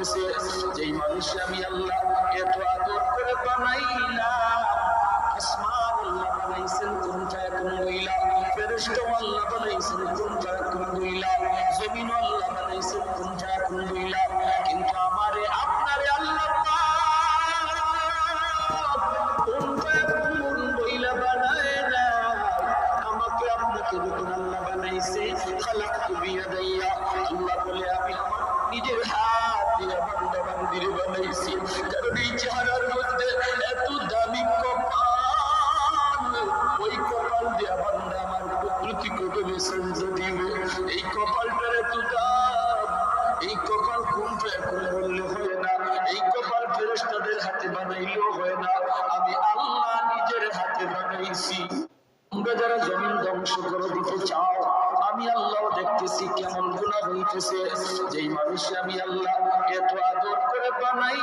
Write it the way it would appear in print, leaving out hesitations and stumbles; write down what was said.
হইতেছে, যেই মানুষ আমি আল্লাহ এত আদর করে বানাইলাম। আসমান আল্লাহ বানাইছেন কোন ফায়াকুন বইলা, ফেরেশতা আল্লাহ বানাইছেন কোন ফায়াকুন বইলা, জমিন আল্লাহ বানাইছেন কোন ফায়াকুন বইলা, কিন্তু আমারে আপনারে আল্লাহ কোন ফায়াকুন বইলা বানায় না। আমাকে আপনাকে যখন আল্লাহ বানাইছে, খালাকতু বিয়াদাইয়া, আল্লাহ বলে আমি আমার নিজের হাত দিয়ে বান্দা বান্দিরে বানাইছি। কারণ এই চেহারার মধ্যে এত দামি কপাল, ওই কপাল দিয়ে বান্দা আমার প্রকৃতি কবে সেজদা দিবে। এই কপালটার এত দাম, এই কপাল কোন ফায়াকুন বললে হয় না, এই কপাল ফেরেশতাদের হাতে বানাইলেও হয় না, আমি আল্লাহ নিজের হাতে বানাইছি। তোমরা যারা জমিন ধ্বংস করে দিতে চাও, আমি আল্লাহ দেখতেছি কেমন গুনাহ হইতেছে। যেই মানুষ আমি আল্লাহ এত আদর করে বানাই